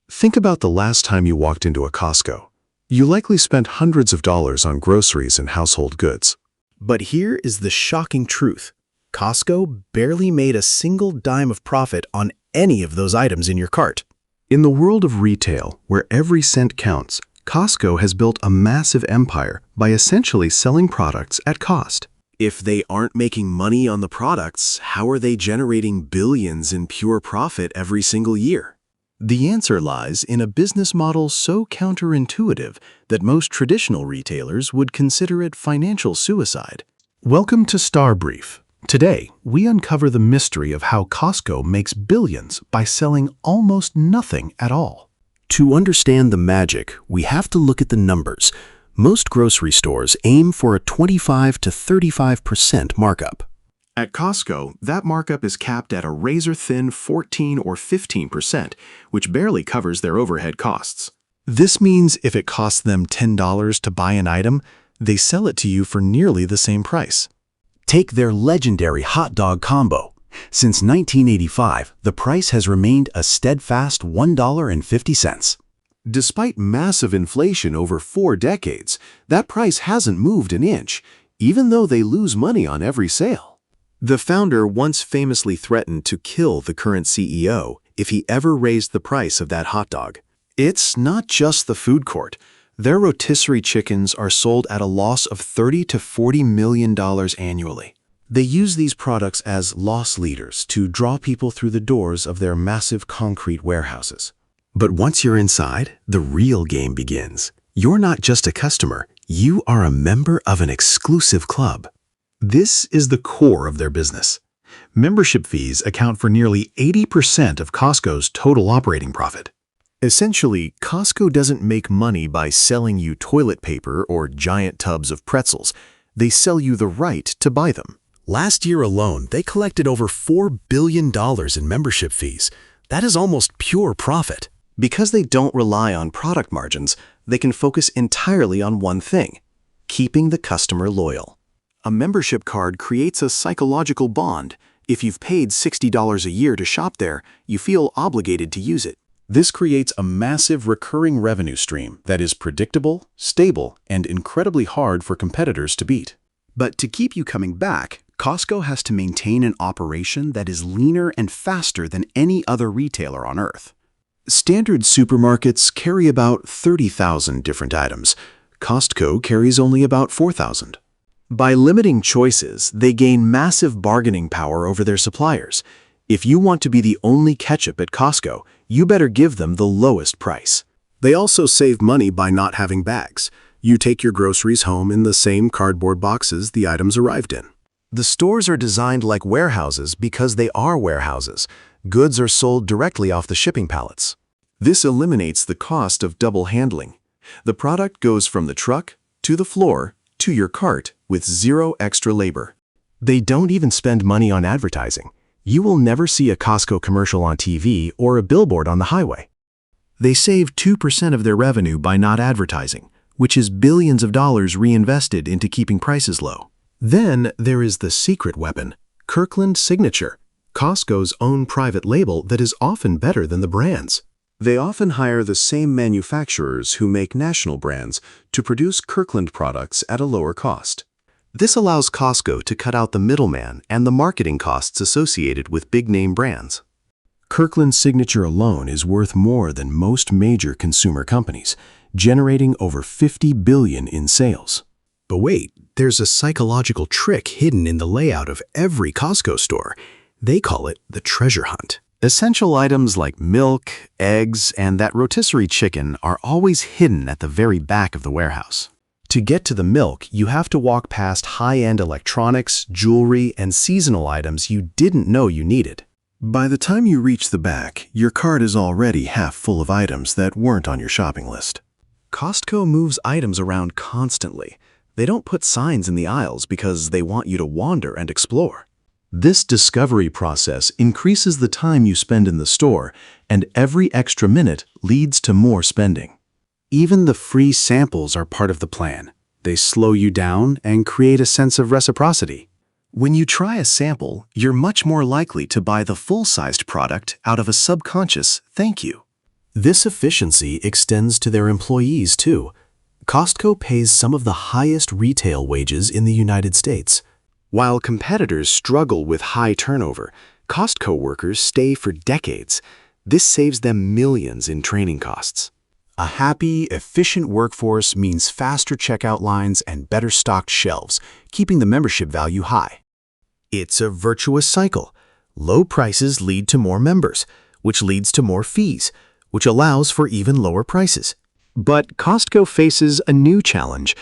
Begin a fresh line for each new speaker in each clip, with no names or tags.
Think about the last time you walked into a Costco. You likely spent hundreds of dollars on groceries and household goods.
But here is the shocking truth. Costco barely made a single dime of profit on any of those items in your cart.
In the world of retail, where every cent counts, Costco has built a massive empire by essentially selling products at cost.
If they aren't making money on the products, how are they generating billions in pure profit every single year? The answer lies in a business model so counterintuitive that most traditional retailers would consider it financial suicide.
Welcome to StarBrief. Today, we uncover the mystery of how Costco makes billions by selling almost nothing at all.
To understand the magic, we have to look at the numbers. Most grocery stores aim for a 25 to 35% markup. At Costco, that markup is capped at a razor-thin 14 or 15%, which barely covers their overhead costs.
This means if it costs them $10 to buy an item, they sell it to you for nearly the same price.
Take their legendary hot dog combo. Since 1985, the price has remained a steadfast $1.50. Despite massive inflation over 4 decades, that price hasn't moved an inch, even though they lose money on every sale. The founder once famously threatened to kill the current CEO if he ever raised the price of that hot dog. It's not just the food court. Their rotisserie chickens are sold at a loss of $30 to $40 million annually. They use these products as loss leaders to draw people through the doors of their massive concrete warehouses. But once you're inside, the real game begins. You're not just a customer, you are a member of an exclusive club.
This is the core of their business. Membership fees account for nearly 80% of Costco's total operating profit.
Essentially, Costco doesn't make money by selling you toilet paper or giant tubs of pretzels. They sell you the right to buy them. Last year alone, they collected over $4 billion in membership fees. That is almost pure profit. Because they don't rely on product margins, they can focus entirely on one thing: keeping the customer loyal. A membership card creates a psychological bond. If you've paid $60 a year to shop there, you feel obligated to use it. This creates a massive recurring revenue stream that is predictable, stable, and incredibly hard for competitors to beat. But to keep you coming back, Costco has to maintain an operation that is leaner and faster than any other retailer on Earth. Standard supermarkets carry about 30,000 different items. Costco carries only about 4,000. By limiting choices, they gain massive bargaining power over their suppliers. If you want to be the only ketchup at Costco, you better give them the lowest price. They also save money by not having bags. You take your groceries home in the same cardboard boxes the items arrived in. The stores are designed like warehouses because they are warehouses. Goods are sold directly off the shipping pallets. This eliminates the cost of double handling. The product goes from the truck to the floor to your cart with zero extra labor. They don't even spend money on advertising. You will never see a Costco commercial on TV or a billboard on the highway. They save 2% of their revenue by not advertising, which is billions of dollars reinvested into keeping prices low. Then there is the secret weapon, Kirkland Signature, Costco's own private label that is often better than the brands. They often hire the same manufacturers who make national brands to produce Kirkland products at a lower cost. This allows Costco to cut out the middleman and the marketing costs associated with big-name brands. Kirkland Signature alone is worth more than most major consumer companies, generating over $50 billion in sales. But wait, there's a psychological trick hidden in the layout of every Costco store. They call it the treasure hunt. Essential items like milk, eggs, and that rotisserie chicken are always hidden at the very back of the warehouse. To get to the milk, you have to walk past high-end electronics, jewelry, and seasonal items you didn't know you needed. By the time you reach the back, your cart is already half full of items that weren't on your shopping list. Costco moves items around constantly. They don't put signs in the aisles because they want you to wander and explore. This discovery process increases the time you spend in the store, and every extra minute leads to more spending. Even the free samples are part of the plan. They slow you down and create a sense of reciprocity. When you try a sample, you're much more likely to buy the full-sized product out of a subconscious thank you.
This efficiency extends to their employees, too. Costco pays some of the highest retail wages in the United States.
While competitors struggle with high turnover, Costco workers stay for decades. This saves them millions in training costs.
A happy, efficient workforce means faster checkout lines and better stocked shelves, keeping the membership value high.
It's a virtuous cycle. Low prices lead to more members, which leads to more fees, which allows for even lower prices. But Costco faces a new challenge.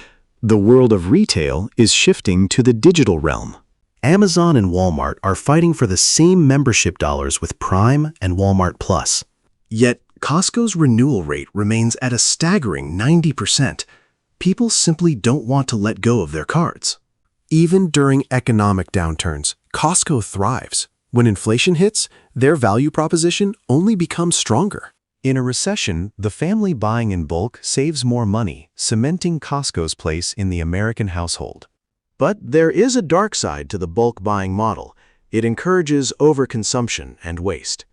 The world of retail is shifting to the digital realm.
Amazon and Walmart are fighting for the same membership dollars with Prime and Walmart Plus.
Yet, Costco's renewal rate remains at a staggering 90%. People simply don't want to let go of their cards. Even during economic downturns, Costco thrives. When inflation hits, their value proposition only becomes stronger. In a recession, the family buying in bulk saves more money, cementing Costco's place in the American household. But there is a dark side to the bulk buying model. It encourages overconsumption and waste.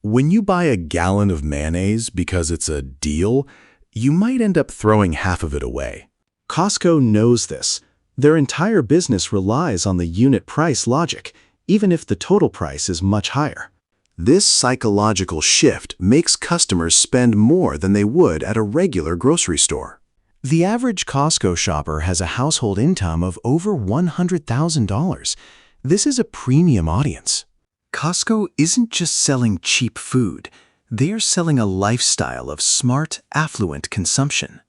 When you buy a gallon of mayonnaise because it's a deal, you might end up throwing half of it away. Costco knows this. Their entire business relies on the unit price logic, even if the total price is much higher. This psychological shift makes customers spend more than they would at a regular grocery store. The average Costco shopper has a household income of over $100,000. This is a premium audience. Costco isn't just selling cheap food. They are selling a lifestyle of smart, affluent consumption.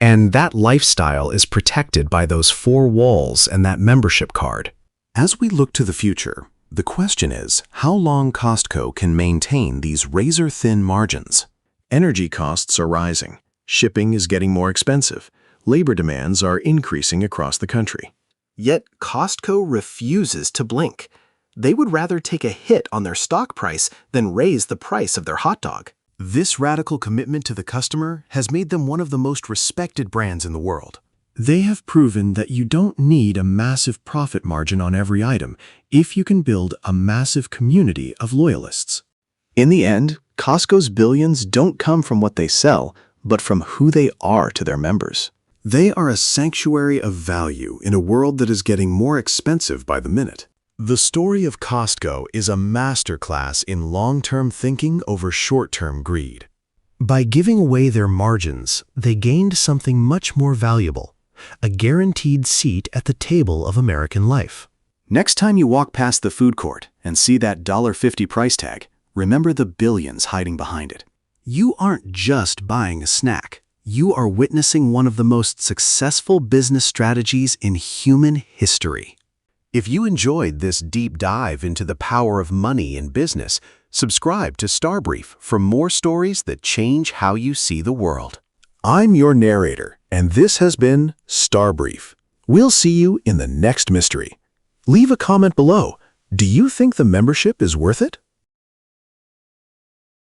And that lifestyle is protected by those four walls and that membership card.
As we look to the future, the question is how long Costco can maintain these razor-thin margins. Energy costs are rising. Shipping is getting more expensive. Labor demands are increasing across the country. Yet Costco refuses to blink. They would rather take a hit on their stock price than raise the price of their hot dog. This radical commitment to the customer has made them one of the most respected brands in the world. They have proven that you don't need a massive profit margin on every item if you can build a massive community of loyalists. In the end, Costco's billions don't come from what they sell, but from who they are to their members. They are a sanctuary of value in a world that is getting more expensive by the minute. The story of Costco is a masterclass in long-term thinking over short-term greed.
By giving away their margins, they gained something much more valuable: a guaranteed seat at the table of American life.
Next time you walk past the food court and see that $1.50 price tag, remember the billions hiding behind it. You aren't just buying a snack. You are witnessing one of the most successful business strategies in human history. If you enjoyed this deep dive into the power of money in business, subscribe to StarBrief for more stories that change how you see the world. I'm your narrator, and this has been StarBrief. We'll see you in the next mystery. Leave a comment below. Do you think the membership is worth it?